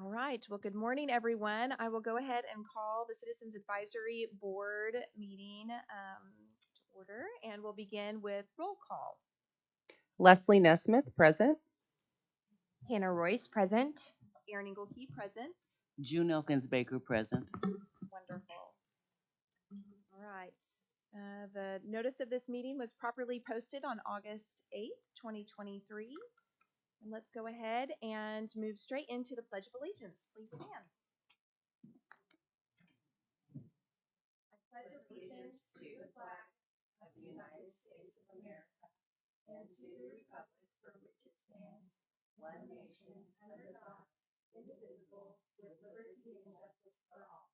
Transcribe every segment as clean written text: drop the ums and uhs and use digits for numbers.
All right. Well, good morning, everyone. I will go ahead and call the Citizens Advisory Board meeting to order, and we'll begin with roll call. Leslie Nesmith, present. Hannah Royce, present. Erin Engelkey, present. June Elkins Baker, present. Wonderful. All right. The notice of this meeting was properly posted on August 8th, 2023. And let's go ahead and move straight into the Pledge of Allegiance. Please stand. I pledge allegiance to the flag of the United States of America and to the republic for which it stands, one nation, under God, indivisible, with liberty and justice for all.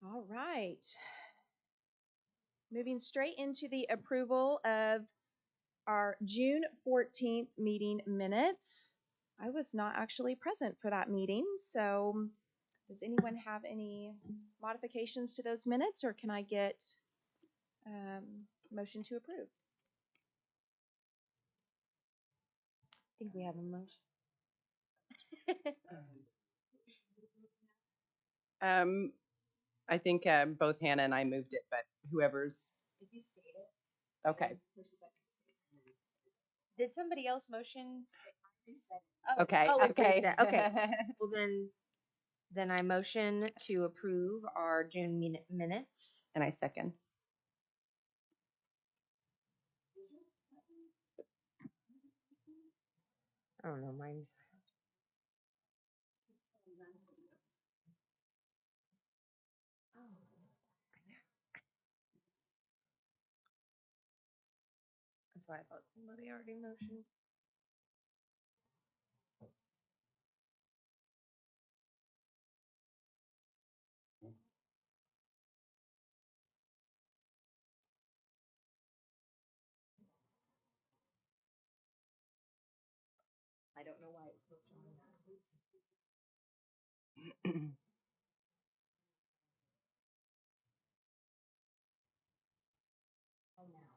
All right. Moving straight into the approval of our June 14th meeting minutes. I was not actually present for that meeting, so does anyone have any modifications to those minutes, or can I get motion to approve? I think we have a motion. I think both Hannah and I moved it, but whoever's Did you state it? okay. Did somebody else motion? Okay. Oh, Okay. Okay. Well, then I motion to approve our June minutes. And I second. I don't know, mine's. That's why I thought somebody already motioned. I don't know why it's motioned. Oh, now.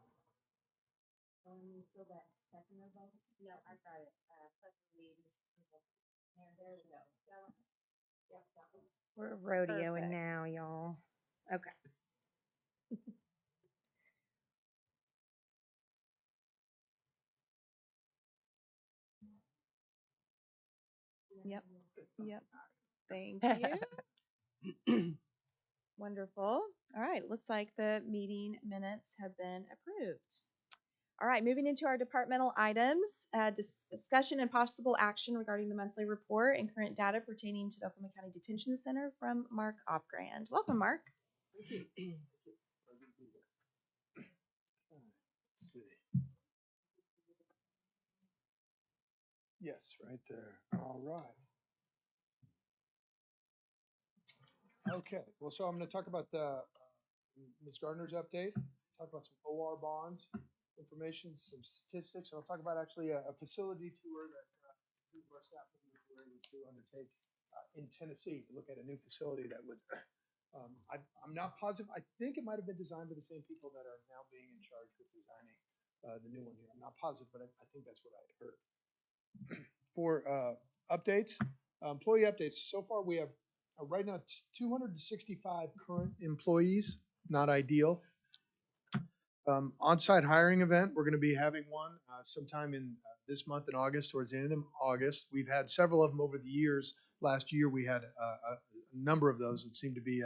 So that second of all? No, I got it. There we go. Yep, that one. We're rodeoing Perfect. now, y'all. Okay. Yep. Yep. Thank you. Wonderful. All right. Looks like the meeting minutes have been approved. All right. Moving into our departmental items, discussion and possible action regarding the monthly report and current data pertaining to the Oklahoma County Detention Center from Mark Opgrand. Welcome, Mark. Let's see. Yes, right there. All right. Okay, well, so I'm going to talk about the Ms. Gardner's update, talk about some OR bonds, information, some statistics, and I'll talk about actually a facility tour that two of our staff members were able to undertake in Tennessee to look at a new facility that would, I'm not positive, I think it might have been designed by the same people that are now being in charge with designing the new one here. I'm not positive, but I think that's what I had heard. For updates, employee updates, so far we have right now it's 265 current employees, not ideal. On-site hiring event, we're going to be having one sometime in this month in August, towards the end of August. We've had several of them over the years. Last year we had a number of those that seemed to be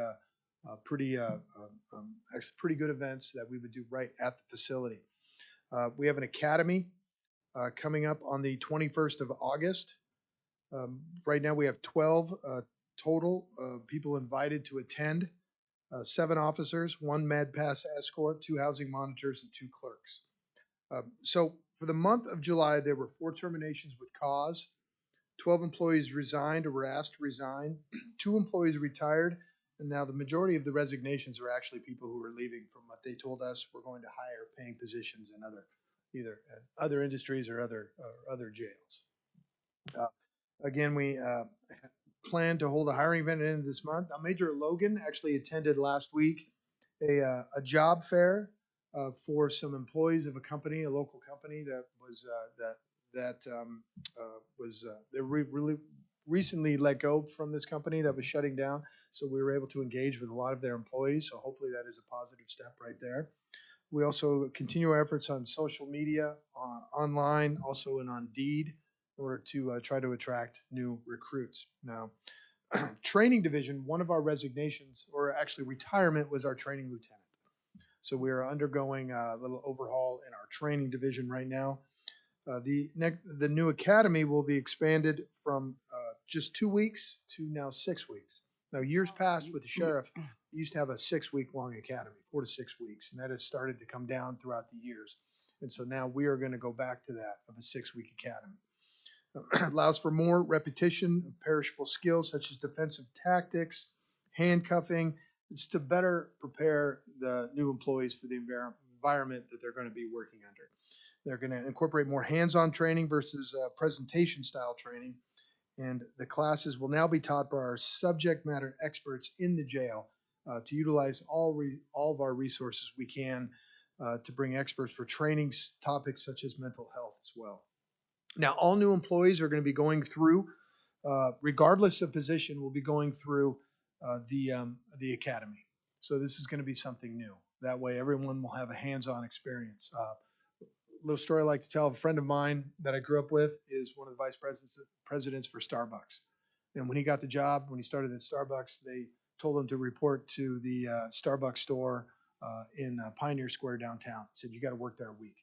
pretty good events that we would do right at the facility. We have an academy coming up on the 21st of August. Right now we have 12 total people invited to attend. 7 officers, 1 Med Pass escort, 2 housing monitors, and 2 clerks. So for the month of July, there were 4 terminations with cause. 12 employees resigned or were asked to resign. 2 employees retired, and now the majority of the resignations are actually people who are leaving. From what they told us, we're going to hire paying positions in either other industries or other jails. Again, we plan to hold a hiring event at the end of this month. Major Logan actually attended last week a job fair for some employees of a company, a local company that was that that was they really recently let go from this company that was shutting down. So we were able to engage with a lot of their employees. So hopefully that is a positive step right there. We also continue our efforts on social media, online, also and on Indeed, in order to try to attract new recruits. Now, training division, one of our resignations, or actually retirement, was our training lieutenant. So we are undergoing a little overhaul in our training division right now. The new academy will be expanded from just 2 weeks to now 6 weeks. Now, years past with the sheriff, we used to have a 6-week long academy, 4 to 6 weeks, and that has started to come down throughout the years. And so now we are going to go back to that of a 6-week academy. Allows for more repetition of perishable skills such as defensive tactics, handcuffing. It's to better prepare the new employees for the environment that they're going to be working under. They're going to incorporate more hands-on training versus presentation style training. And the classes will now be taught by our subject matter experts in the jail to utilize all of our resources we can to bring experts for training topics such as mental health as well. Now, all new employees are going to be going through, regardless of position, will be going through the academy. So this is going to be something new. That way, everyone will have a hands-on experience. Little story I like to tell. A friend of mine that I grew up with is one of the vice presidents for Starbucks. And when he got the job, when he started at Starbucks, they told him to report to the Starbucks store in Pioneer Square downtown. Said, you got to work there a week.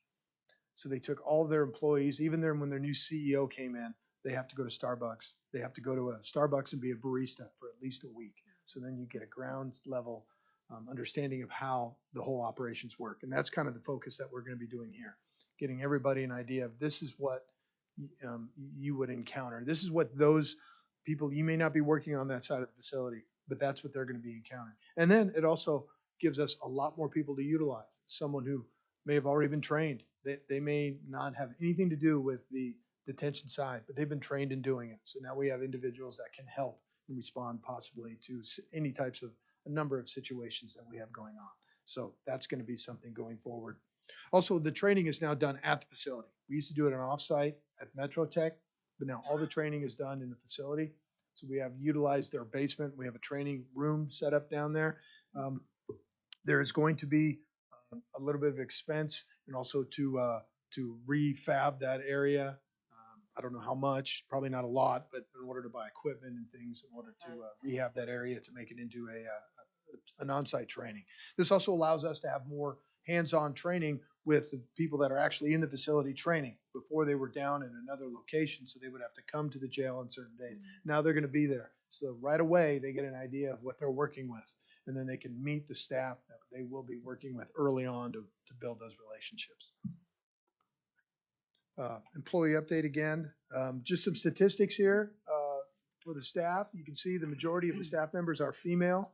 So they took all of their employees, even when their new CEO came in, they have to go to Starbucks. They have to go to a Starbucks and be a barista for at least a week. So then you get a ground level understanding of how the whole operations work. And that's kind of the focus that we're going to be doing here. Getting everybody an idea of this is what you would encounter. This is what those people, you may not be working on that side of the facility, but that's what they're going to be encountering. And then it also gives us a lot more people to utilize. Someone who may have already been trained. They may not have anything to do with the detention side, but they've been trained in doing it. So now we have individuals that can help and respond possibly to any types of a number of situations that we have going on. So that's going to be something going forward. Also, the training is now done at the facility. We used to do it on offsite at MetroTech, but now all the training is done in the facility. So we have utilized their basement. We have a training room set up down there. There is going to be a little bit of expense and also to refab that area. I don't know how much, probably not a lot, but in order to buy equipment and things in order to rehab that area to make it into an on-site training. This also allows us to have more hands-on training with the people that are actually in the facility training. Before they were down in another location, so they would have to come to the jail on certain days. Now they're going to be there. So right away, they get an idea of what they're working with. And then they can meet the staff that they will be working with early on to build those relationships. Employee update again. Just some statistics here for the staff. You can see the majority of the staff members are female.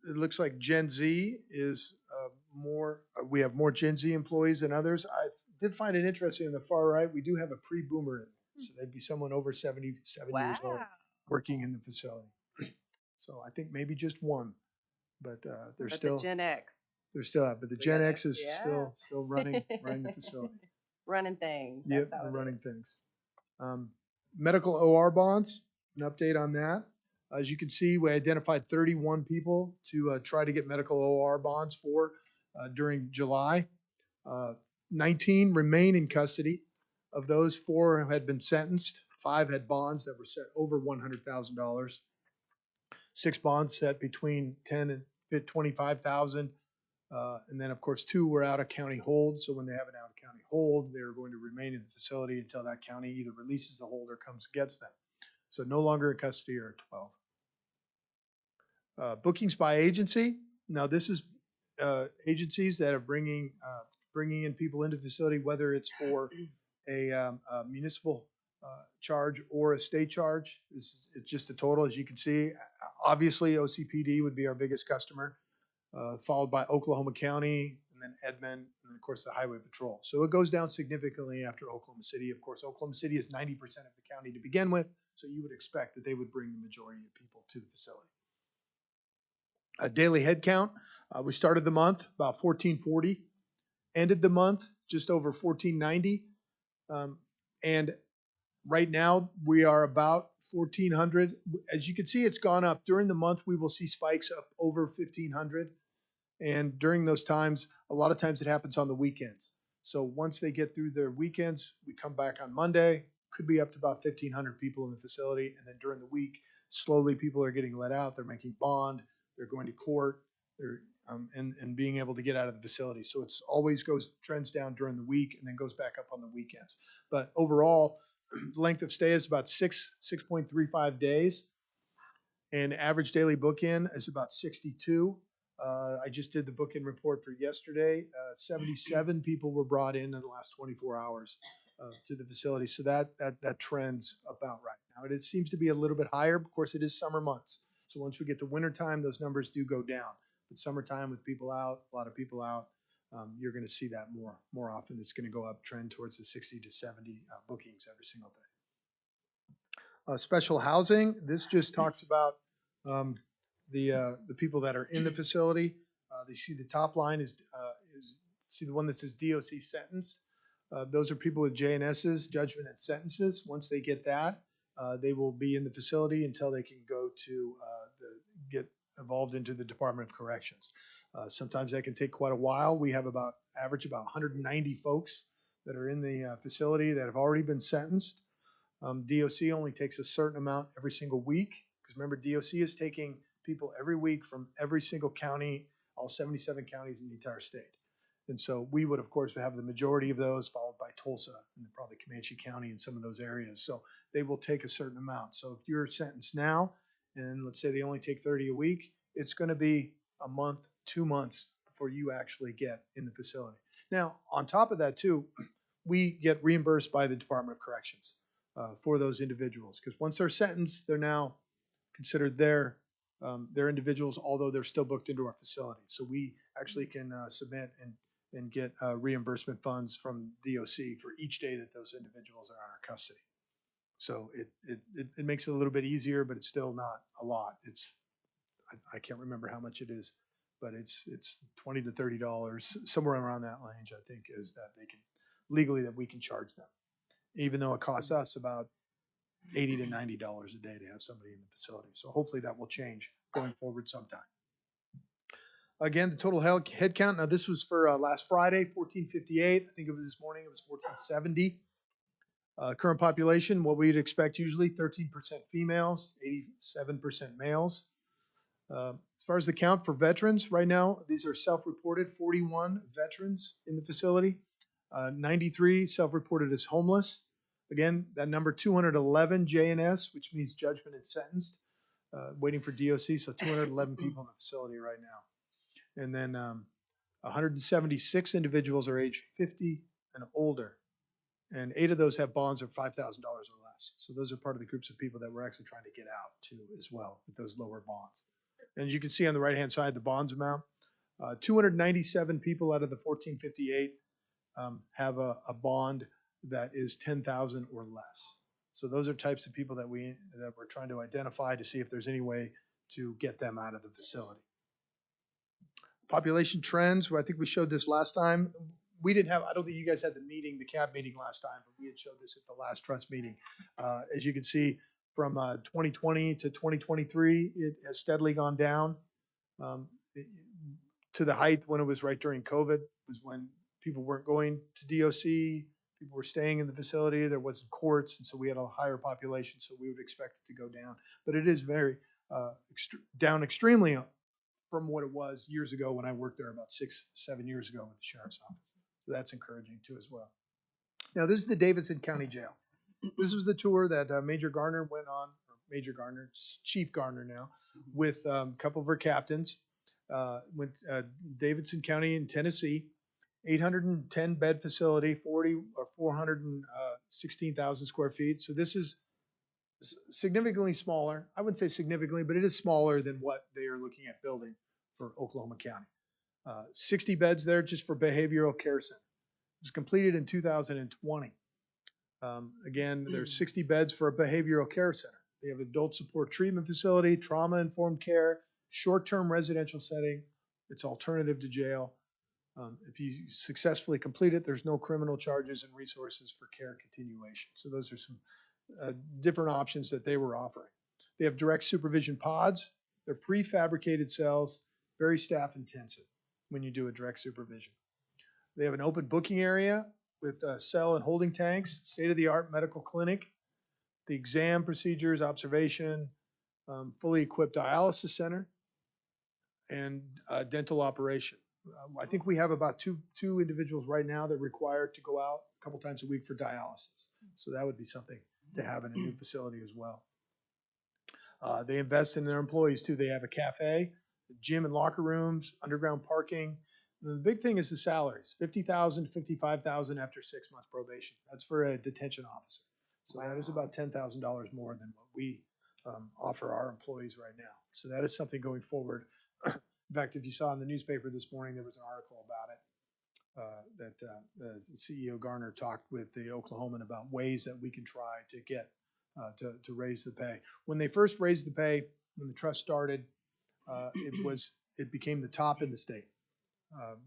It looks like Gen Z is more, we have more Gen Z employees than others. I did find it interesting on the far right, we do have a pre-boomer in there. So they'd be someone over 77 years old working in the facility. So I think maybe just one, but there's still the Gen X they're still out. But the Gen X is still running the facility. running things. Yep, That's how it running is. things. Medical OR bonds, an update on that. As you can see, we identified 31 people to try to get medical OR bonds for during July. 19 remain in custody. Of those, 4 had been sentenced. 5 had bonds that were set over $100,000. 6 bonds set between $10,000 and $25,000. And then, of course, 2 were out of county hold. So when they have an out of county hold, they're going to remain in the facility until that county either releases the hold or comes gets them. So no longer in custody are 12. Bookings by agency. Now this is agencies that are bringing in people into the facility, whether it's for a municipal charge or a state charge. It's just a total, as you can see. Obviously, OCPD would be our biggest customer, followed by Oklahoma County, and then Edmond, and of course the Highway Patrol. So it goes down significantly after Oklahoma City. Of course, Oklahoma City is 90% of the county to begin with, so you would expect that they would bring the majority of people to the facility. A daily head count. We started the month about 1440, ended the month just over 1490. And right now we are about 1400. As you can see, it's gone up. During the month, we will see spikes up over 1500. And during those times, a lot of times it happens on the weekends. So once they get through their weekends, we come back on Monday, could be up to about 1,500 people in the facility. And then during the week, slowly people are getting let out. They're making bond, they're going to court, they're and being able to get out of the facility. So it's always trends down during the week and then goes back up on the weekends. But overall, the length of stay is about 6.35 days. And average daily book-in is about 62. I just did the book-in report for yesterday. 77 people were brought in the last 24 hours to the facility. So that trends about right. Now, it seems to be a little bit higher. Of course, it is summer months. So once we get to wintertime, those numbers do go down. But summertime with people out, a lot of people out, you're going to see that more often. It's going to go up, trend towards the 60 to 70 bookings every single day. Special housing, this just talks about the people that are in the facility. You see the top line is see the one that says DOC sentence. Those are people with JNSs, judgment and sentences. Once they get that, they will be in the facility until they can go to get involved into the Department of Corrections. Sometimes that can take quite a while. We have average about 190 folks that are in the facility that have already been sentenced. DOC only takes a certain amount every single week, because remember, DOC is taking people every week from every single county, all 77 counties in the entire state. And so we would, of course, have the majority of those, followed by Tulsa and probably Comanche County and some of those areas. So they will take a certain amount. So if you're sentenced now, and let's say they only take 30 a week, it's going to be a month, 2 months before you actually get in the facility. Now, on top of that, too, we get reimbursed by the Department of Corrections for those individuals, because once they're sentenced, they're now considered their individuals, although they're still booked into our facility. So we actually can submit and get reimbursement funds from DOC for each day that those individuals are in our custody. So it makes it a little bit easier, but it's still not a lot. I can't remember how much it is, but it's $20 to $30, somewhere around that range, I think, is that they can legally that we can charge them, even though it costs us about $80 to $90 a day to have somebody in the facility. So hopefully that will change going forward sometime. Again, the total head count. Now this was for last Friday, 1458. I think it was this morning, it was 1470. Current population, what we'd expect usually, 13% females, 87% males. As far as the count for veterans, right now, these are self-reported, 41 veterans in the facility, 93 self-reported as homeless. Again, that number 211 JNS, which means judgment and sentenced, waiting for DOC, so 211 people in the facility right now. And then 176 individuals are age 50 and older, and 8 of those have bonds of $5,000 or less. So those are part of the groups of people that we're actually trying to get out to as well with those lower bonds. And as you can see on the right-hand side, the bonds amount, 297 people out of the 1458 have a bond that is 10,000 or less. So those are types of people that we're trying to identify to see if there's any way to get them out of the facility. Population trends, well, I think we showed this last time. We didn't have, I don't think you guys had the meeting, the CAB meeting last time, but we had showed this at the last trust meeting. As you can see, from 2020 to 2023, it has steadily gone down to the height when it was right during COVID, was when people weren't going to DOC, people were staying in the facility, there wasn't courts, and so we had a higher population, so we would expect it to go down. But it is very down extremely from what it was years ago when I worked there about 6-7 years ago with the Sheriff's Office. So that's encouraging too as well. Now this is the Davidson County Jail. This was the tour that Major Garner went on, or Major Garner, Chief Garner now, with a couple of her captains. Went Davidson County in Tennessee, 810 bed facility, 416,000 square feet. So this is significantly smaller. I wouldn't say significantly, but it is smaller than what they are looking at building for Oklahoma County. 60 beds there just for behavioral care center. It was completed in 2020. Again, there's 60 beds for a behavioral care center. They have adult support treatment facility, trauma-informed care, short-term residential setting. It's alternative to jail. If you successfully complete it, there's no criminal charges and resources for care continuation. So those are some different options that they were offering. They have direct supervision pods. They're prefabricated cells, very staff intensive when you do a direct supervision. They have an open booking area with cell and holding tanks, state-of-the-art medical clinic, the exam procedures, observation, fully equipped dialysis center, and dental operation. I think we have about two individuals right now that are required to go out a couple times a week for dialysis. So that would be something to have in a new facility as well. They invest in their employees too. They have a cafe, gym and locker rooms, underground parking. And the big thing is the salaries, $50,000 to $55,000 after 6 months probation. That's for a detention officer. So that is about $10,000 more than what we offer our employees right now. So that is something going forward. In fact, if you saw in the newspaper this morning, there was an article about it that CEO Garner talked with the Oklahoman about ways that we can try to get to raise the pay. When they first raised the pay, when the trust started, it became the top in the state,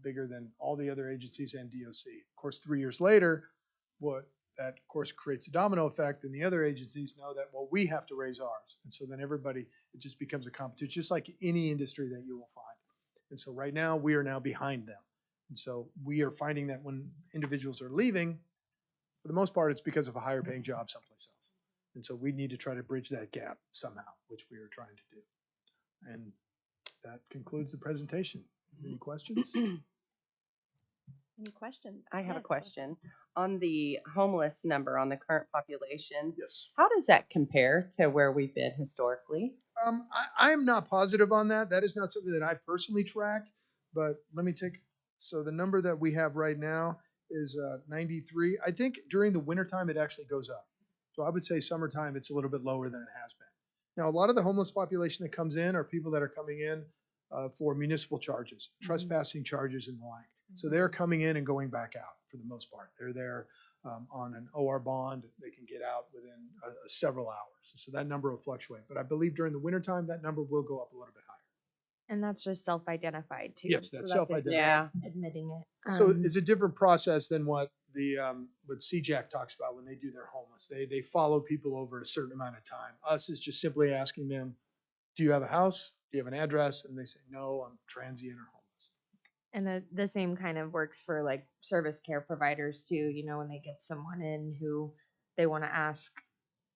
bigger than all the other agencies and DOC. Of course, 3 years later, that of course creates a domino effect, and the other agencies know that, well, we have to raise ours, and so then everybody, it just becomes a competition, just like any industry that you will find. And so right now we are now behind them, and so we are finding that when individuals are leaving, for the most part, it's because of a higher paying job someplace else. And so we need to try to bridge that gap somehow, which we are trying to do. And that concludes the presentation. Any questions? Any questions? I have a Yes, question. On the homeless number on the current population, Yes. how does that compare to where we've been historically? I'm not positive on that. That is not something that I personally tracked, but let me take, so the number that we have right now is 93. I think during the wintertime, it actually goes up. So I would say summertime, it's a little bit lower than it has been. Now, a lot of the homeless population that comes in are people that are coming in for municipal charges, trespassing charges and the like. So they're coming in and going back out for the most part. They're there on an OR bond. They can get out within several hours. So that number will fluctuate. But I believe during the wintertime, that number will go up a little bit higher. And that's just self-identified too. Yes, So that's it, self-identified. Yeah. admitting it. So it's a different process than what the what CJAC talks about when they do their homeless. They follow people over a certain amount of time. Us is just simply asking them, do you have a house? Do you have an address? And they say, no, I'm transient or homeless. And the same kind of works for like service care providers too. You know, when they get someone in who they want to ask,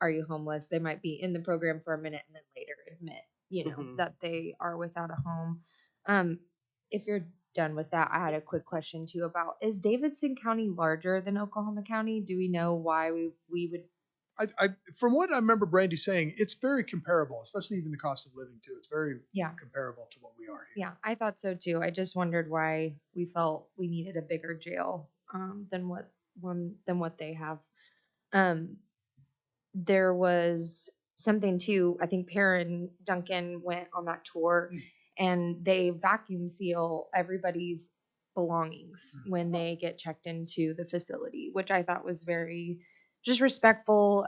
are you homeless? They might be in the program for a minute and then later admit, you know, Mhm. that they are without a home. If you're done with that, I had a quick question too about, is Davidson County larger than Oklahoma County? Do we know why we would? From what I remember Brandy saying, it's very comparable, especially even the cost of living too. It's very Yeah. comparable to what we are here. Yeah, I thought so too. I just wondered why we felt we needed a bigger jail than what they have. There was something too. I think Perrin Duncan went on that tour, and they vacuum seal everybody's belongings when they get checked into the facility, which I thought was very just respectful.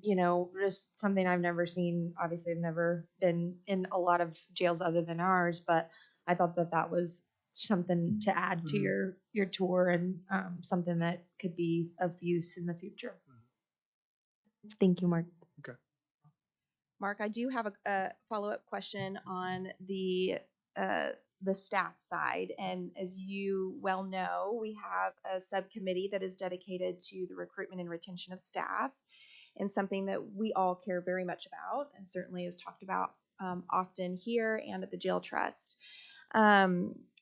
You know, just something I've never seen. Obviously, I've never been in a lot of jails other than ours, but I thought that was something to add to your tour and something that could be of use in the future. Thank you, Mark. Mark, I do have a follow-up question on the staff side. And as you well know, we have a subcommittee that is dedicated to the recruitment and retention of staff, and something that we all care very much about, and certainly is talked about often here and at the Jail Trust.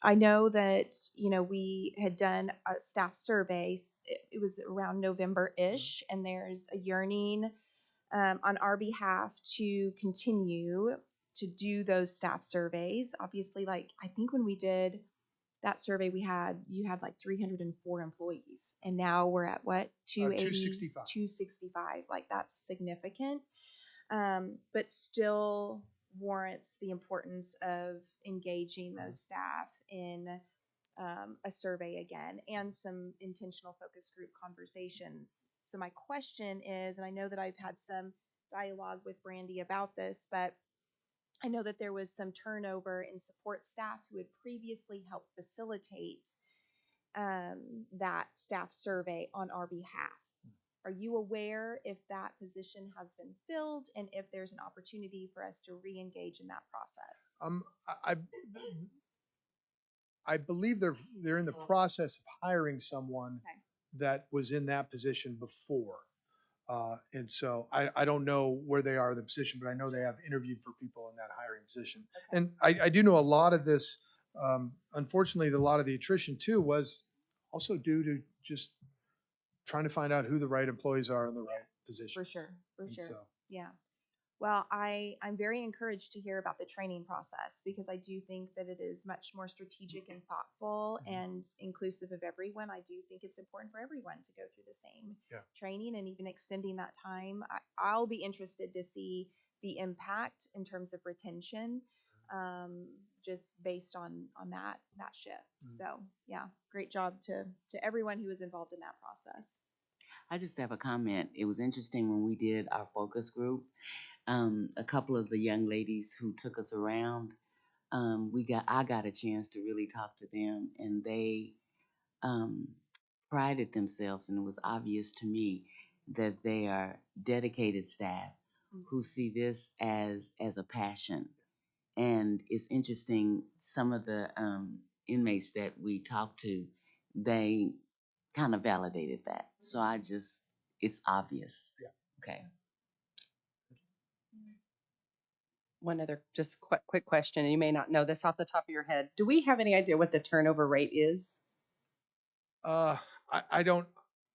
I know that, you know, we had done a staff surveys. It was around November-ish, and there's a yearning on our behalf to continue to do those staff surveys. Obviously, like, I think when we did that survey, you had like 304 employees, and now we're at what, 280, 265. 265. Like, that's significant, but still warrants the importance of engaging those staff in a survey again, and some intentional focus group conversations. So my question is, and I know that I've had some dialogue with Brandy about this, but I know that there was some turnover in support staff who had previously helped facilitate that staff survey on our behalf. Are you aware if that position has been filled and if there's an opportunity for us to re-engage in that process? I believe they're in the process of hiring someone Okay. that was in that position before. And so I don't know where they are in the position, but I know they have interviewed for people in that hiring position. Okay. And I do know a lot of this, unfortunately, a lot of the attrition too was also due to just trying to find out who the right employees are in the right positions. For sure, for And sure. so, Yeah. Well, I'm very encouraged to hear about the training process because I do think that it is much more strategic and thoughtful and inclusive of everyone. I do think it's important for everyone to go through the same Yeah. training and even extending that time. I'll be interested to see the impact in terms of retention, just based on that shift. So yeah, great job to everyone who was involved in that process. I just have a comment. It was interesting when we did our focus group. A couple of the young ladies who took us around, I got a chance to really talk to them, and they um, prided themselves, and it was obvious to me that they are dedicated staff who see this as a passion. And it's interesting, some of the inmates that we talked to, they kind of validated that. So it's obvious. Yeah. Okay. One other just quick question, and you may not know this off the top of your head. Do we have any idea what the turnover rate is? I don't,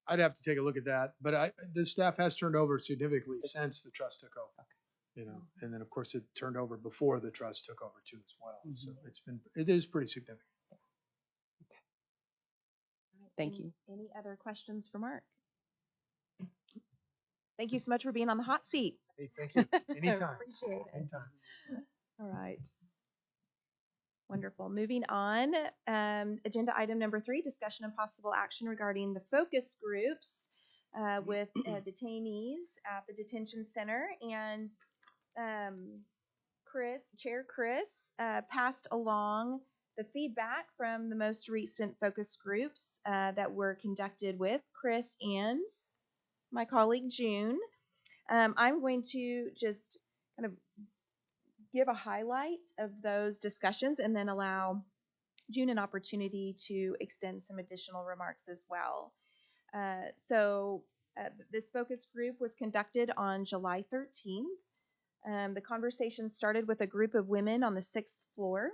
I'd have to take a look at that, but the staff has turned over significantly since the trust took over. You know, and then of course it turned over before the trust took over too as well. So it is pretty significant. Thank you. Any other questions for Mark? Thank you so much for being on the hot seat. Hey, thank you. Anytime. Appreciate it. Anytime. All right. Wonderful. Moving on, agenda item number 3, discussion and possible action regarding the focus groups with detainees at the detention center. And Chair Chris passed along the feedback from the most recent focus groups that were conducted with Chris and my colleague June. I'm going to just kind of give a highlight of those discussions and then allow June an opportunity to extend some additional remarks as well. This focus group was conducted on July 13th. The conversation started with a group of women on the 6th floor.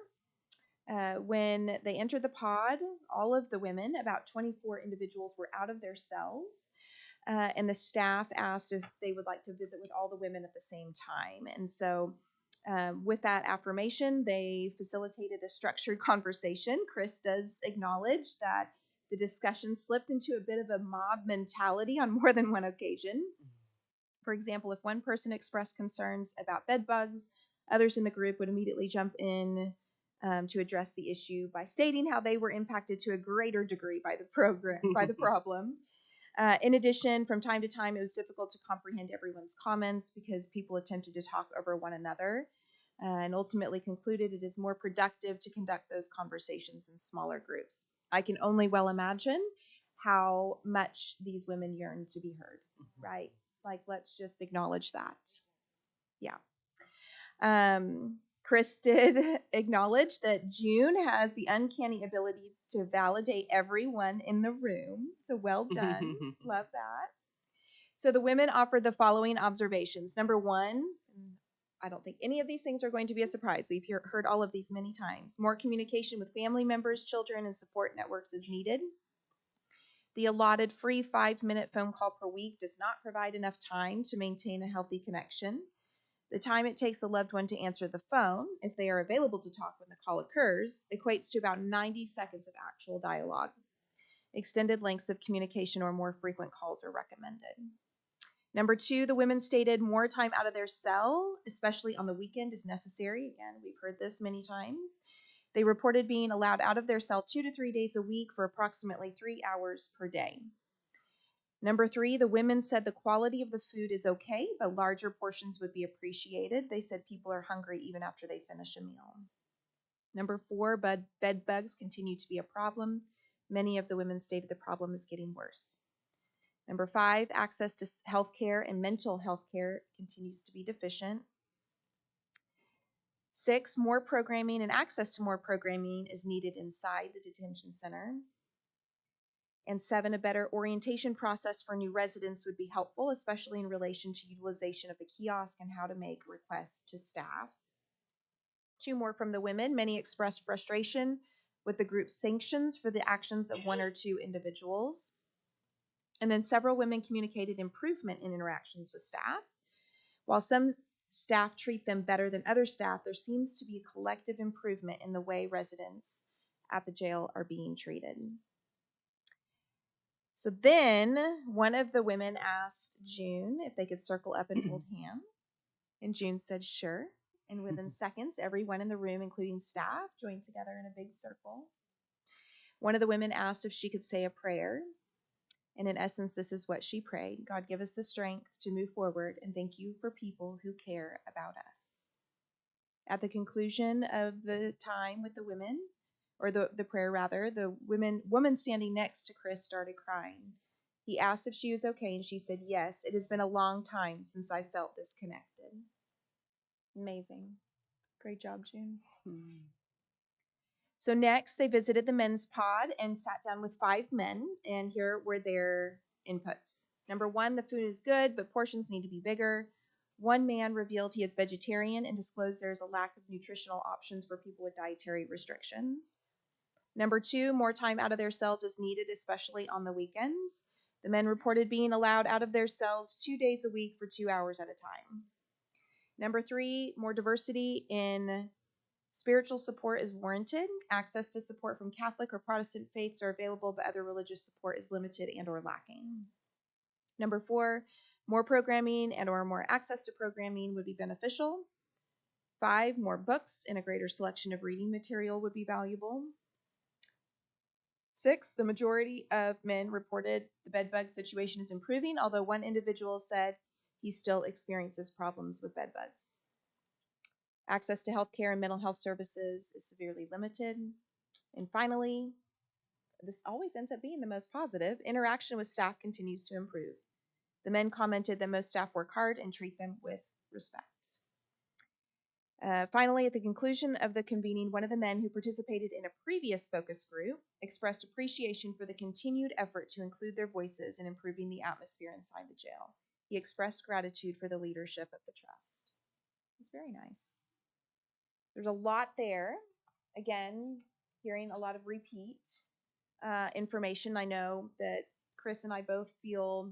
When they entered the pod, all of the women, about 24 individuals, were out of their cells. And the staff asked if they would like to visit with all the women at the same time. And so with that affirmation, they facilitated a structured conversation. Chris does acknowledge that the discussion slipped into a bit of a mob mentality on more than one occasion. For example, if one person expressed concerns about bed bugs, others in the group would immediately jump in to address the issue by stating how they were impacted to a greater degree by the problem. In addition, from time to time, it was difficult to comprehend everyone's comments because people attempted to talk over one another, and ultimately concluded it is more productive to conduct those conversations in smaller groups. I can only well imagine how much these women yearn to be heard, right? Like, let's just acknowledge that. Yeah. Chris did acknowledge that June has the uncanny ability to validate everyone in the room. So well done. Love that. So the women offered the following observations. Number 1, I don't think any of these things are going to be a surprise. We've heard all of these many times. More communication with family members, children, and support networks is needed. The allotted free 5-minute phone call per week does not provide enough time to maintain a healthy connection. The time it takes a loved one to answer the phone, if they are available to talk when the call occurs, equates to about 90 seconds of actual dialogue. Extended lengths of communication or more frequent calls are recommended. Number 2, the women stated more time out of their cell, especially on the weekend, is necessary. Again, we've heard this many times. They reported being allowed out of their cell 2 to 3 days a week for approximately 3 hours per day. Number 3, the women said the quality of the food is okay, but larger portions would be appreciated. They said people are hungry even after they finish a meal. Number 4, bed bugs continue to be a problem. Many of the women stated the problem is getting worse. Number 5, access to health care and mental health care continues to be deficient. 6, more programming and access to more programming is needed inside the detention center. And 7, a better orientation process for new residents would be helpful, especially in relation to utilization of the kiosk and how to make requests to staff. 2 more from the women. Many expressed frustration with the group's sanctions for the actions of 1 or 2 individuals. And then several women communicated improvement in interactions with staff. While some staff treat them better than other staff, there seems to be a collective improvement in the way residents at the jail are being treated. So then one of the women asked June if they could circle up and hold hands. And June said, sure. And within seconds, everyone in the room, including staff, joined together in a big circle. One of the women asked if she could say a prayer. And in essence, this is what she prayed. God, give us the strength to move forward, and thank you for people who care about us. At the conclusion of the time with the women, or the prayer rather, the woman standing next to Chris started crying. He asked if she was okay, and she said, yes, it has been a long time since I felt this connected. Amazing. Great job, June. So next, they visited the men's pod and sat down with 5 men, and here were their inputs. Number 1, the food is good, but portions need to be bigger. One man revealed he is vegetarian and disclosed there is a lack of nutritional options for people with dietary restrictions. Number 2, more time out of their cells is needed, especially on the weekends. The men reported being allowed out of their cells 2 days a week for 2 hours at a time. Number 3, more diversity in spiritual support is warranted. Access to support from Catholic or Protestant faiths are available, but other religious support is limited and or lacking. Number 4, more programming and or more access to programming would be beneficial. 5, more books and a greater selection of reading material would be valuable. 6, the majority of men reported the bedbug situation is improving, although one individual said he still experiences problems with bedbugs. Access to health care and mental health services is severely limited. And finally, this always ends up being the most positive, interaction with staff continues to improve. The men commented that most staff work hard and treat them with respect. Finally, at the conclusion of the convening, one of the men who participated in a previous focus group expressed appreciation for the continued effort to include their voices in improving the atmosphere inside the jail. He expressed gratitude for the leadership of the trust. It's very nice. There's a lot there. Again, hearing a lot of repeat information. I know that Chris and I both feel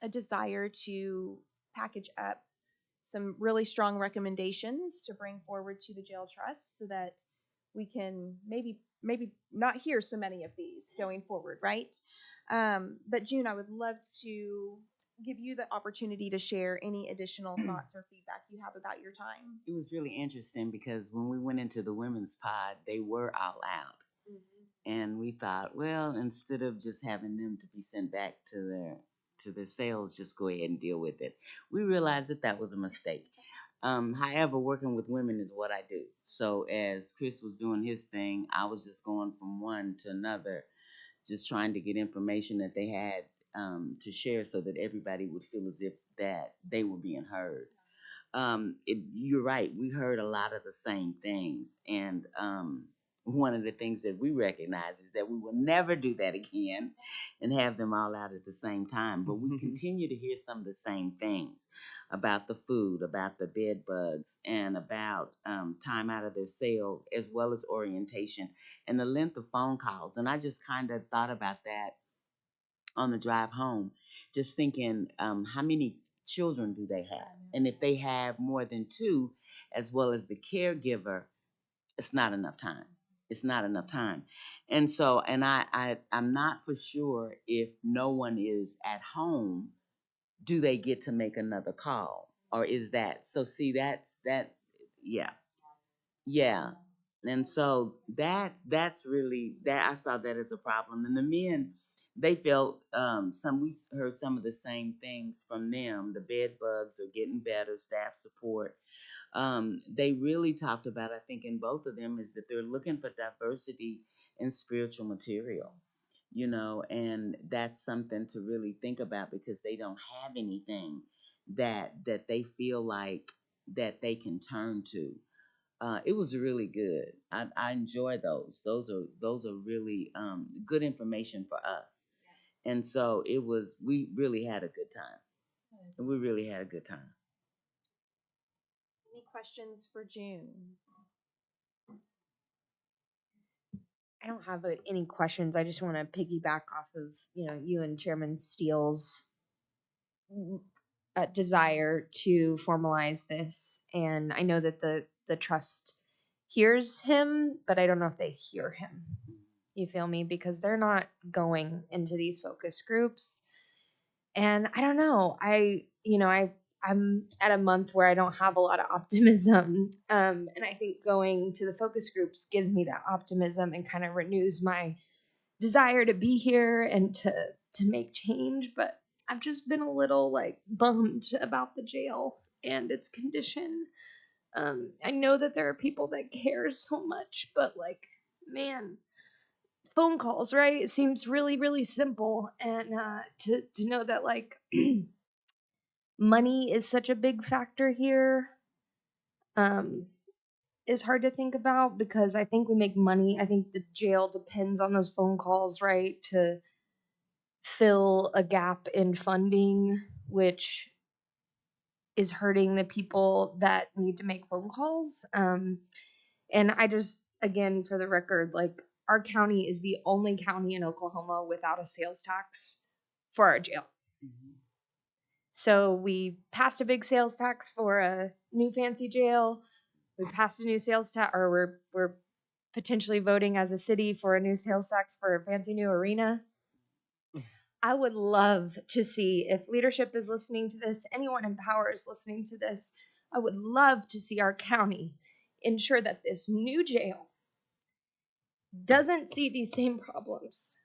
a desire to package up some really strong recommendations to bring forward to the jail trust so that we can maybe not hear so many of these going forward, right? But June, I would love to give you the opportunity to share any additional thoughts or feedback you have about your time. It was really interesting because when we went into the women's pod, they were all out. And we thought, well, instead of just having them to be sent back to their cells, just go ahead and deal with it. We realized that was a mistake. However, working with women is what I do. So as Chris was doing his thing, I was just going from one to another, just trying to get information that they had to share so that everybody would feel as if that they were being heard. You're right. We heard a lot of the same things. And one of the things that we recognize is that we will never do that again and have them all out at the same time. But we continue to hear some of the same things about the food, about the bed bugs, and about time out of their cell, as well as orientation and the length of phone calls. And I just kind of thought about that on the drive home, just thinking, how many children do they have? And if they have more than 2, as well as the caregiver, it's not enough time. It's not enough time. And so, and I'm not for sure if no one is at home, do they get to make another call? Or is that, so see, that, yeah. Yeah. And so that's really that I saw that as a problem. And the men, they felt we heard some of the same things from them. The bed bugs are getting better, staff support. They really talked about, I think in both of them, is that they're looking for diversity and spiritual material, and that's something to really think about because they don't have anything that they feel like that they can turn to. It was really good. I enjoy those. Those are really good information for us. And so we really had a good time. We really had a good time. Any questions for June? I don't have any questions. I just want to piggyback off of, you and Chairman Steele's desire to formalize this. And I know that the trust hears him, but I don't know if they hear him. You feel me? Because they're not going into these focus groups. And I don't know. I'm at a month where I don't have a lot of optimism. And I think going to the focus groups gives me that optimism and kind of renews my desire to be here and to make change. But I've just been a little like bummed about the jail and its condition. I know that there are people that care so much, but like, man, phone calls, right? It seems really, really simple. And to know that like money is such a big factor here um, is hard to think about because I think we make money. I think the jail depends on those phone calls, right? To fill a gap in funding, which is hurting the people that need to make phone calls. And I just, again, for the record, like our county is the only county in Oklahoma without a sales tax for our jail. Mhm. So we passed a big sales tax for a new fancy jail. We passed a new sales tax, or we're potentially voting as a city for a new sales tax for a fancy new arena. I would love to see if leadership is listening to this, anyone in power is listening to this. I would love to see our county ensure that this new jail doesn't see these same problems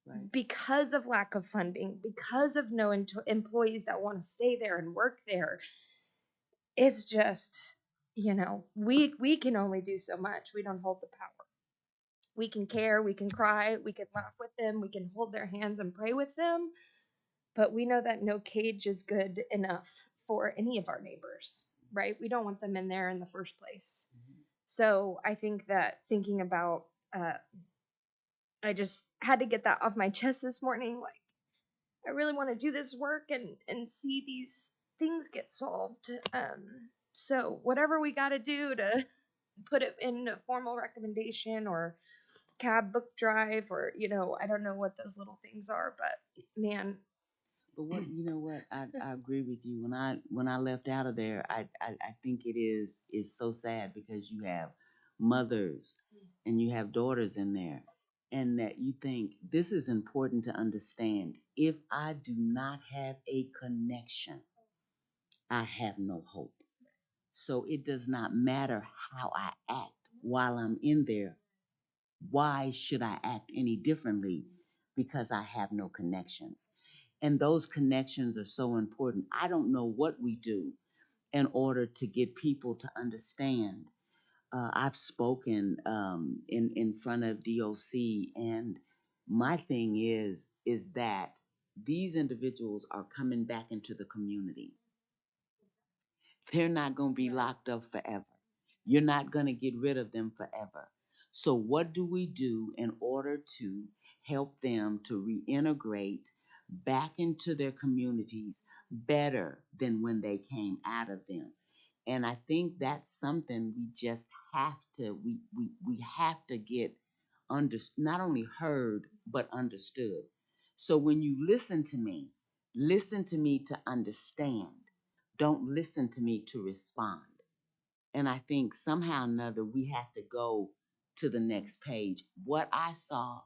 Right. because of lack of funding, because of no employees that want to stay there and work there. It's just, we can only do so much. We don't hold the power. We can care, we can cry, we can laugh with them, we can hold their hands and pray with them, but we know that no cage is good enough for any of our neighbors, right? We don't want them in there in the first place. So I think that thinking about, I just had to get that off my chest this morning. Like, I really want to do this work and see these things get solved. So whatever we got to do to put it in a formal recommendation or cab book drive or I don't know what those little things are, but man. But what I agree with you. When I left out of there, I think it is so sad because you have mothers and you have daughters in there, and that you think this is important to understand. If I do not have a connection, I have no hope. So it does not matter how I act while I'm in there. Why should I act any differently? Because I have no connections. And those connections are so important. I don't know what we do in order to get people to understand. I've spoken in front of DOC, and my thing is that these individuals are coming back into the community. They're not going to be locked up forever. You're not going to get rid of them forever. So, what do we do in order to help them to reintegrate back into their communities better than when they came out of them? And I think that's something we just have to we have to get not only heard but understood. So when you listen to me to understand. Don't listen to me to respond. And I think somehow or another we have to go to the next page. What I saw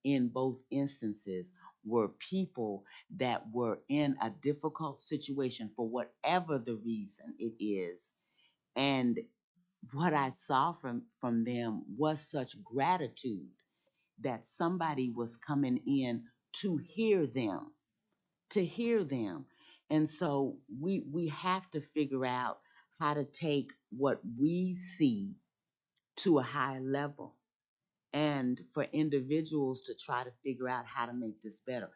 in both instances were people that were in a difficult situation for whatever the reason it is. And what I saw from them was such gratitude that somebody was coming in to hear them, to hear them. And so we have to figure out how to take what we see to a higher level and for individuals to try to figure out how to make this better.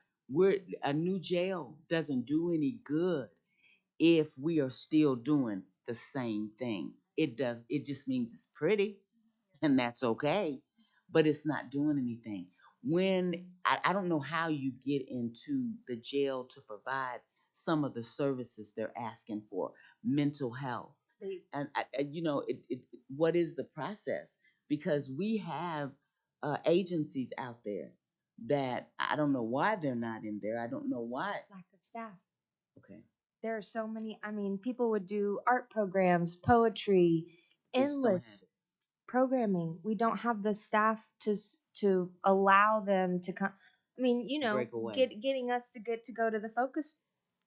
A new jail doesn't do any good if we are still doing the same thing. It just means it's pretty, and that's okay, but it's not doing anything. I don't know how you get into the jail to provide some of the services they're asking for, mental health, They- and what is the process? Because we have agencies out there that I don't know why they're not in there. I don't know why. Lack of staff. Okay, There are so many. I mean, people would do art programs, poetry, we just don't have endless it. programming. We don't have the staff to allow them to come. I mean, Break away. getting us to get to go to the focus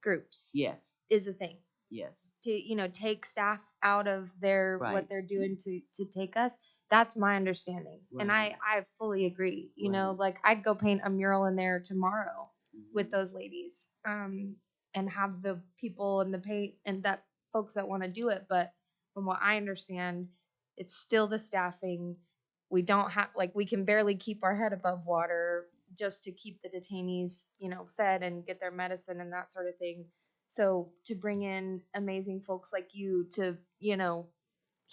groups Yes, is a thing. yes, To take staff out of their Right. what they're doing to take us. That's my understanding, and Right. I fully agree. Right. Like I'd go paint a mural in there tomorrow with Mhm. those ladies, and have the people and the paint and that folks that want to do it. But from what I understand, it's still the staffing. We don't have we can barely keep our head above water just to keep the detainees, fed and get their medicine and that sort of thing. So to bring in amazing folks like you to,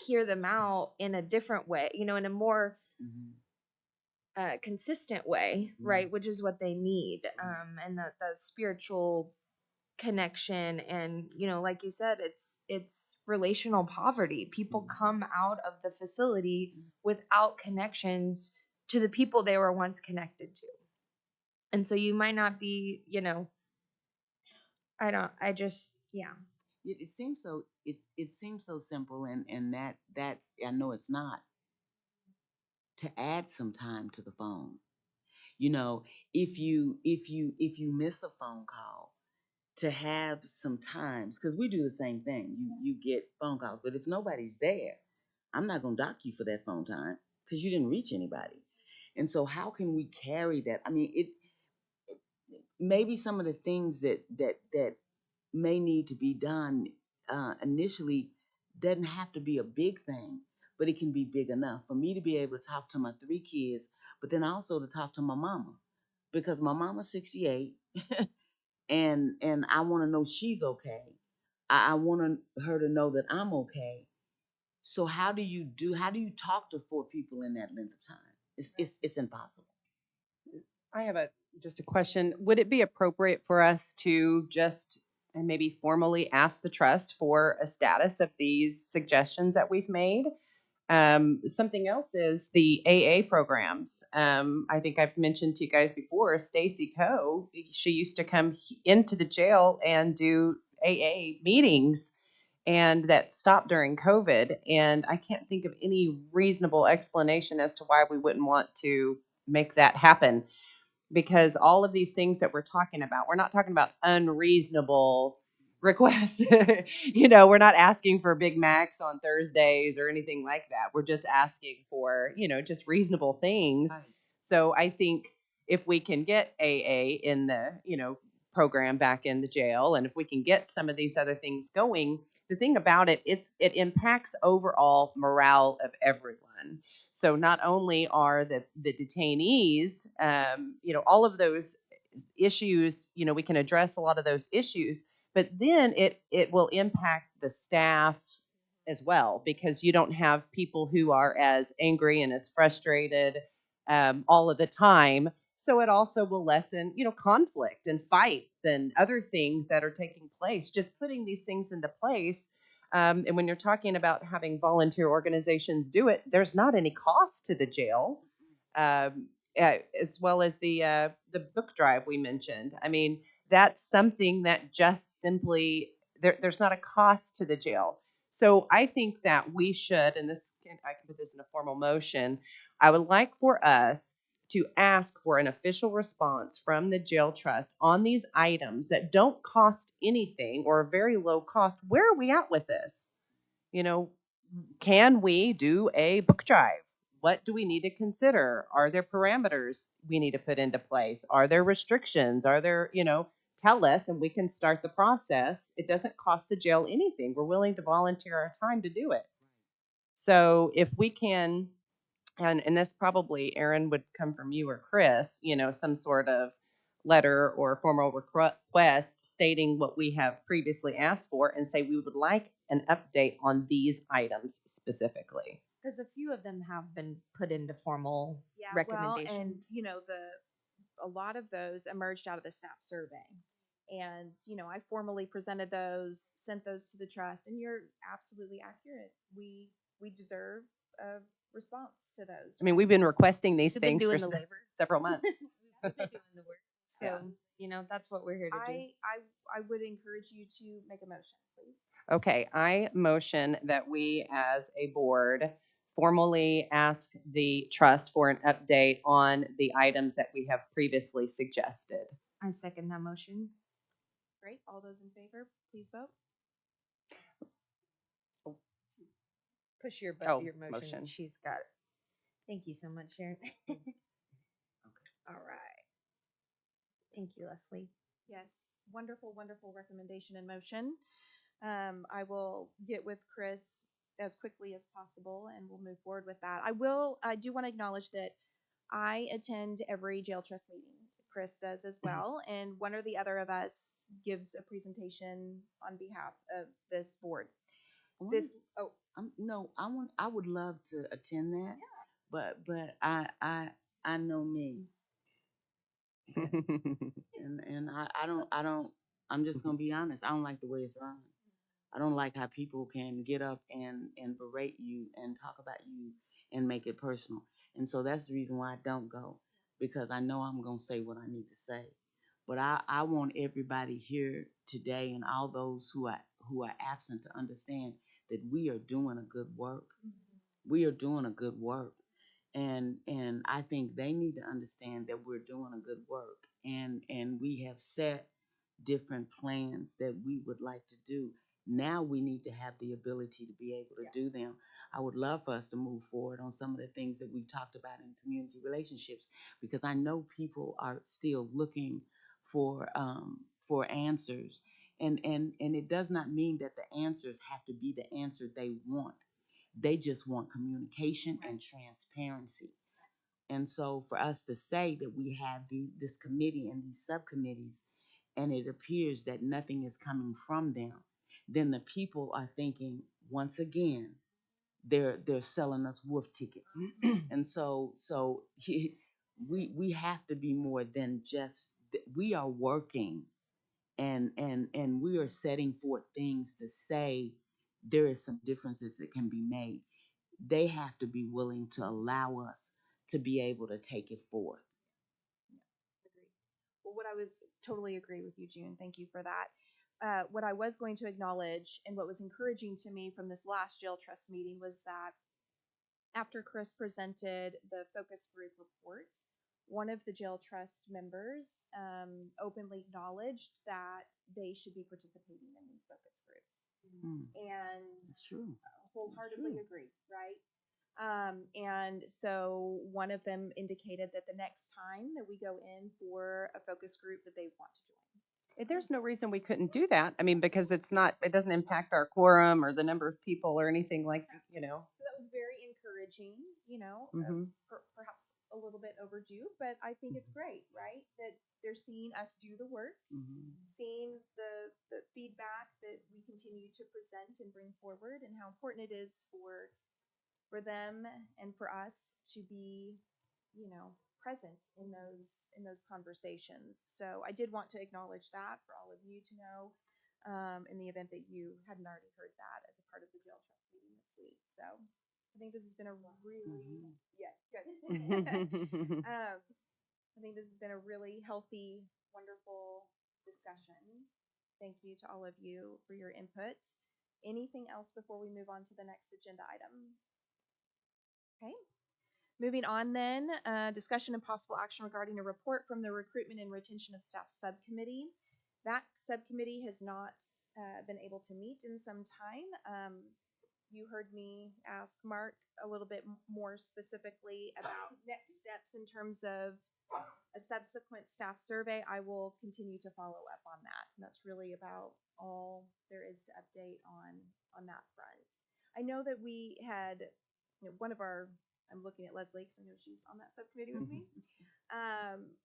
hear them out in a different way, in a more Mhm. consistent way, right? Which is what they need. And the spiritual connection and like you said, it's relational poverty. People come out of the facility without connections to the people they were once connected to. And so you might not be, I just, yeah. It seems so simple, and that's I know it's not, to add some time to the phone. You know, if you miss a phone call, to have some times, because we do the same thing. You get phone calls, but if nobody's there, I'm not gonna dock you for that phone time because you didn't reach anybody. And so how can we carry that? I mean, it maybe some of the things that may need to be done initially doesn't have to be a big thing, but it can be big enough for me to be able to talk to my 3 kids, but then also to talk to my mama, because my mama's 68 and I want to know she's okay. I want her to know that I'm okay. So how do you talk to 4 people in that length of time? It's impossible. I have just a question. Would it be appropriate for us to just and maybe formally ask the trust for a status of these suggestions that we've made? Something else is the AA programs. I think I've mentioned to you guys before, Stacy Coe, she used to come into the jail and do AA meetings, and that stopped during COVID. And I can't think of any reasonable explanation as to why we wouldn't want to make that happen, because all of these things that we're talking about, we're not talking about unreasonable requests. We're not asking for Big Macs on Thursdays or anything like that. We're just asking for, just reasonable things. Right. So I think if we can get AA in the, program back in the jail, and if we can get some of these other things going, the thing about it, it impacts overall morale of everyone. So not only are the detainees, all of those issues, we can address a lot of those issues, but then it will impact the staff as well, because you don't have people who are as angry and as frustrated all of the time. So it also will lessen, conflict and fights and other things that are taking place. Just putting these things into place, and when you're talking about having volunteer organizations do it, there's not any cost to the jail, as well as the book drive we mentioned. I mean, that's something that just simply there's not a cost to the jail. So I think that we should, and I can put this in a formal motion. I would like for us to ask for an official response from the jail trust on these items that don't cost anything or a very low cost. Where are we at with this? Can we do a book drive? What do we need to consider? Are there parameters we need to put into place? Are there restrictions? Are there, tell us and we can start the process. It doesn't cost the jail anything. We're willing to volunteer our time to do it. So if we can and this probably, Aaron, would come from you or Chris, some sort of letter or formal request stating what we have previously asked for and say we would like an update on these items specifically. Because a few of them have been put into formal Yeah, recommendations. well, and a lot of those emerged out of the staff survey. And, I formally presented those, sent those to the trust, and you're absolutely accurate. We deserve a response to those. I mean, we've been requesting these We've been things doing for the labor. several months. We've been doing the work. So, Yeah. that's what we're here to do. I would encourage you to make a motion, please. Okay, I motion that we as a board formally ask the trust for an update on the items that we have previously suggested. I second that motion. Great. All those in favor, please vote. Push your Oh, your motion. motion. She's got it. Thank you so much, Sharon. All right. Thank you, Leslie. Yes, wonderful, wonderful recommendation and motion. I will get with Chris as quickly as possible and we'll move forward with that. I do want to acknowledge that I attend every jail trust meeting. Chris does as well, and one or the other of us gives a presentation on behalf of this board. No, I would love to attend that. Yeah. But I know me. And I don't I'm just gonna be honest. I don't like the way it's run. I don't like how people can get up and berate you and talk about you and make it personal. And so that's the reason why I don't go, because I know I'm gonna say what I need to say. But I want everybody here today and all those who are absent to understand that we are doing a good work. We are doing a good work. And I think they need to understand that we're doing a good work. And we have set different plans that we would like to do. Now we need to have the ability to be able to do them. I would love for us to move forward on some of the things that we've talked about in community relationships, because I know people are still looking for answers. And it does not mean that the answers have to be the answer they want. They just want communication and transparency. And so for us to say that we have this committee and these subcommittees, and it appears that nothing is coming from them, then the people are thinking, once again, they're selling us wolf tickets. And so we have to be more than just, we are working and we are setting forth things to say there is some differences that can be made. They have to be willing to allow us to be able to take it forward. Agreed. Well, what I was totally agree with you, June. Thank you for that. What I was going to acknowledge and what was encouraging to me from this last jail trust meeting was that after Chris presented the focus group report, one of the jail trust members openly acknowledged that they should be participating in these focus groups. And It's true. Wholeheartedly agree, right? And so one of them indicated that the next time that we go in for a focus group that they want to join. There's no reason we couldn't do that. I mean, because it doesn't impact our quorum or the number of people or anything like, So that was very encouraging, perhaps a little bit overdue, but I think it's great, right? That they're seeing us do the work, seeing the feedback that we continue to present and bring forward, and how important it is for them and for us to be, present in those conversations. So I did want to acknowledge that for all of you to know, in the event that you hadn't already heard that as a part of the jail trust meeting this week. So I think this has been a really, yeah, good. I think this has been a really healthy, wonderful discussion. Thank you to all of you for your input. Anything else before we move on to the next agenda item? Okay. Moving on then, discussion and possible action regarding a report from the Recruitment and Retention of Staff Subcommittee. That subcommittee has not been able to meet in some time. You heard me ask Mark a little bit more specifically about next steps in terms of a subsequent staff survey. I will continue to follow up on that. And that's really about all there is to update on that front. I know that we had, one of our I'm looking at Leslie because I know she's on that subcommittee with me.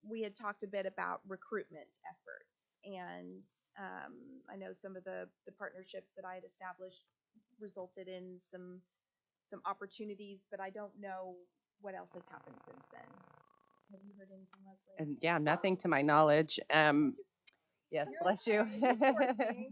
We had talked a bit about recruitment efforts, and I know some of the partnerships that I had established resulted in some opportunities, but I don't know what else has happened since then. Have you heard anything, Leslie? And yeah, nothing to my knowledge. Yes, You're bless you. okay. You're working.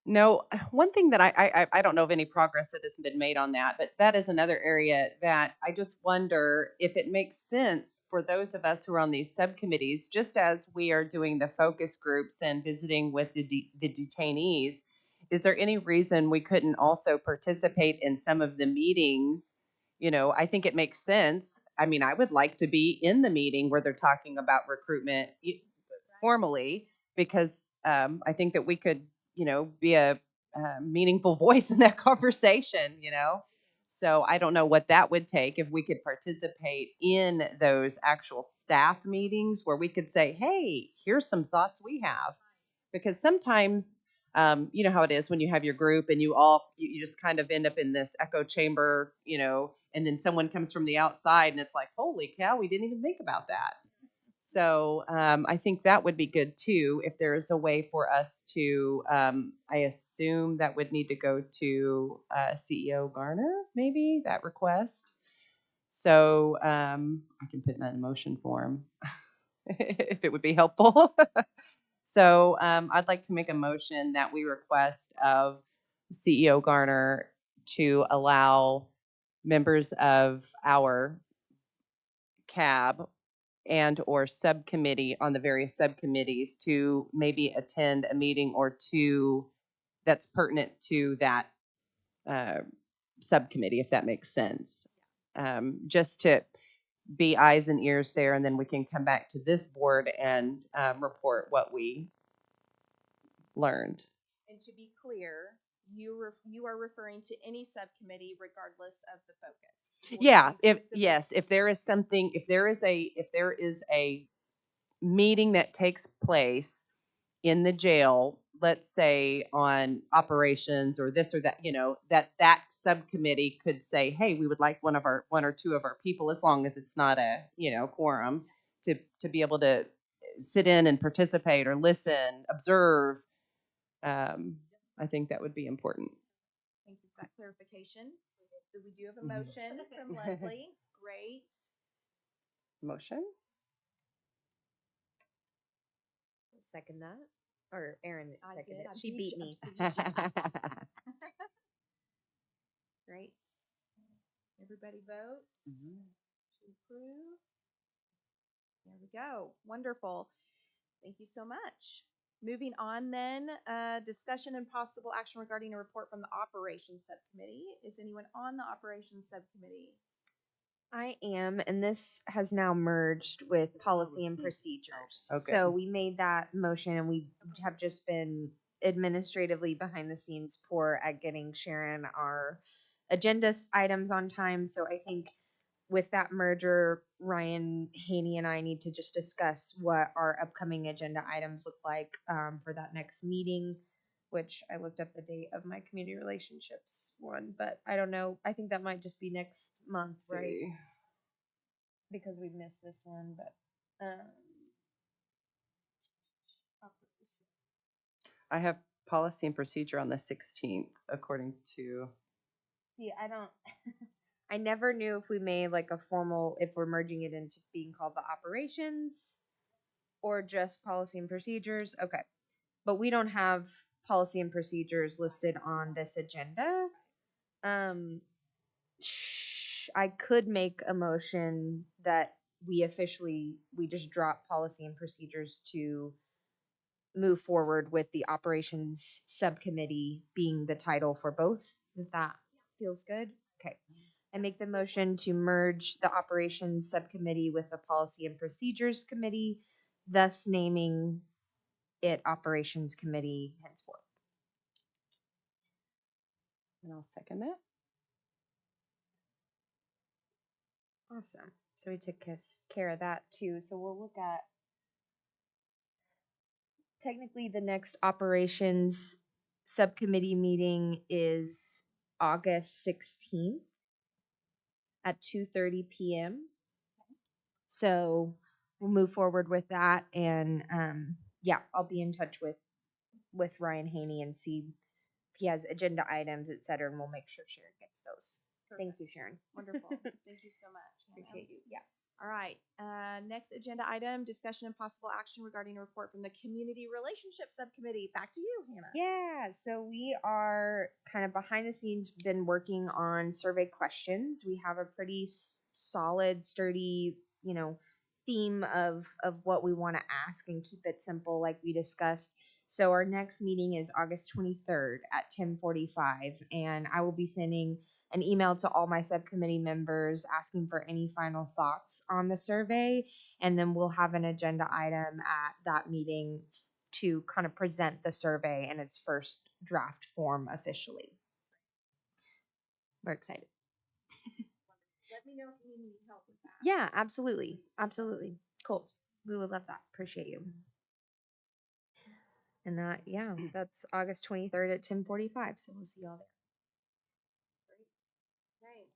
No, one thing that I don't know of any progress that has been made on that, but that is another area that I just wonder if it makes sense for those of us who are on these subcommittees, just as we are doing the focus groups and visiting with the detainees, is there any reason we couldn't also participate in some of the meetings? You know, I think it makes sense. I mean, I would like to be in the meeting where they're talking about recruitment formally, because I think that we could, you know, be a meaningful voice in that conversation, you know. So I don't know what that would take if we could participate in those actual staff meetings where we could say, hey, here's some thoughts we have. Because sometimes, you know how it is when you have your group and you just kind of end up in this echo chamber, you know, and then someone comes from the outside and it's like, holy cow, we didn't even think about that. So I think that would be good too if there is a way for us to. I assume that would need to go to CEO Garner, maybe that request. So I can put that in motion form if it would be helpful. So I'd like to make a motion that we request of CEO Garner to allow members of our CAB and or subcommittee on the various subcommittees to maybe attend a meeting or two that's pertinent to that uh, subcommittee, if that makes sense. Just to be eyes and ears there, and then we can come back to this board and report what we learned. And to be clear, you are referring to any subcommittee regardless of the focus. Or Yeah, any if specific- yes, if there is something, if there is a meeting that takes place in the jail, let's say on operations or this or that, you know, that subcommittee could say, hey, we would like one or two of our people, as long as it's not a, you know, quorum, to be able to sit in and participate or listen, observe. I think that would be important. Thank you for that clarification. So we do have a motion from Leslie. Great. Motion? Second that, or Erin I seconded did. it. I She beat beat you. me. Great. Everybody vote to approve. There we go. Wonderful. Thank you so much. Moving on then, discussion and possible action regarding a report from the operations subcommittee. Is anyone on the operations subcommittee? I am, and this has now merged with policy and procedures. Okay. So we made that motion, and we have just been administratively behind the scenes poor at getting Sharon our agenda items on time. So I think with that merger, Ryan Haney and I need to just discuss what our upcoming agenda items look like for that next meeting, which I looked up the date of my community relationships one, but I don't know. I think that might just be next month, right? See. Because we missed this one, but I have policy and procedure on the 16th, according to. see, I don't. I never knew if we made like a formal, if we're merging it into being called the operations or just policy and procedures. Okay, but we don't have policy and procedures listed on this agenda. I could make a motion that we just drop policy and procedures to move forward with the operations subcommittee being the title for both, if that feels good. Okay. I make the motion to merge the operations subcommittee with the policy and procedures committee, thus naming it operations committee henceforth. And I'll second that. Awesome. So we took care of that too. So we'll look at technically the next operations subcommittee meeting is August 16th at 2:30 p.m. So we'll move forward with that, and yeah, I'll be in touch with Ryan Haney and see if he has agenda items, et cetera, and we'll make sure Sharon gets those. Thank you, Sharon. Wonderful. Thank you so much. Hannah. Appreciate you. Yeah. All right. Next agenda item, discussion and possible action regarding a report from the Community Relationship Subcommittee. Back to you, Hannah. Yeah, so we are kind of behind the scenes been working on survey questions. We have a pretty solid, sturdy, theme of what we want to ask and keep it simple like we discussed. So our next meeting is August 23rd at 10:45, and I will be sending an email to all my subcommittee members asking for any final thoughts on the survey, and then we'll have an agenda item at that meeting to kind of present the survey in its first draft form officially. We're excited. Let me know if you need help with that. Yeah, absolutely. Absolutely. Cool. We would love that. Appreciate you. And that's August 23rd at 10:45. So we'll see y'all there. Okay.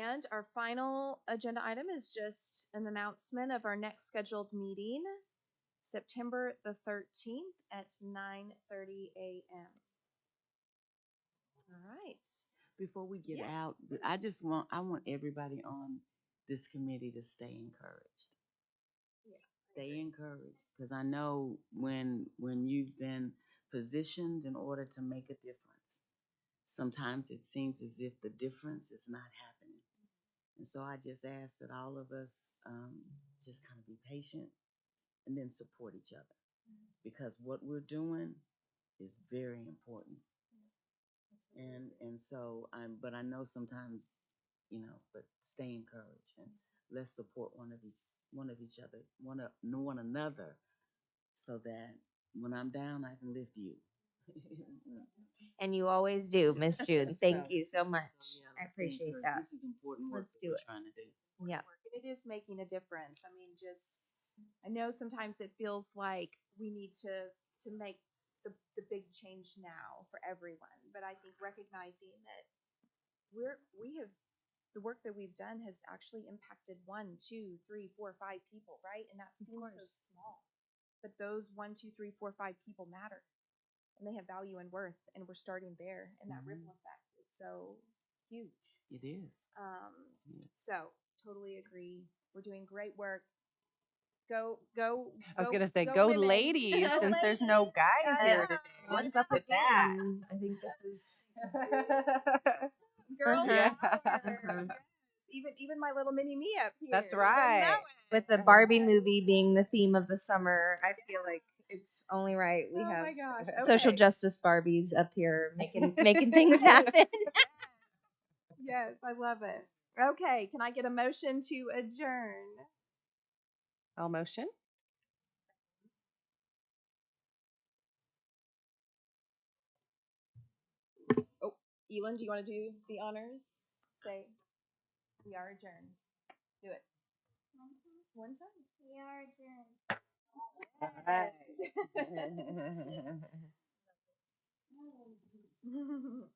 And our final agenda item is just an announcement of our next scheduled meeting, September the 13th at 9:30 a.m. All right. Before we get Yes. out, I want everybody on this committee to stay encouraged. Yeah, Stay encouraged, because I know when you've been positioned in order to make a difference, sometimes it seems as if the difference is not happening. And so I just ask that all of us just kind of be patient and then support each other, because what we're doing is very important. And so but I know sometimes, but stay encouraged and let's support one of each other, one another, so that when I'm down, I can lift you. And you always do, Miss June. Thank So- you so much. So, yeah, I let's stay appreciate encouraged. that. This is important work Let's that do we're it. trying to do. Yeah. And it is making a difference. I mean, I know sometimes it feels like we need to make the big change now for everyone, but I think recognizing that the work that we've done has actually impacted 1, 2, 3, 4, 5 people, right? And that seems so small, but those 1, 2, 3, 4, 5 people matter, and they have value and worth, and we're starting there, and that ripple effect is so huge. It is. So totally agree. We're doing great work. Go. I was gonna say, go women. ladies, Go since there's no ladies. guys here today. What's What's up with that? that? I think this is Girl Yeah. power. Even my little mini me up here. That's doesn't know right. it. with the Barbie movie being the theme of the summer. I feel like it's only right we Oh have my gosh. social Okay. justice Barbies up here making things happen. Yes, I love it. Okay, can I get a motion to adjourn? All motion. Oh, Elin, do you want to do the honors? Say, we are adjourned. Do it. One time. We are adjourned. Yes.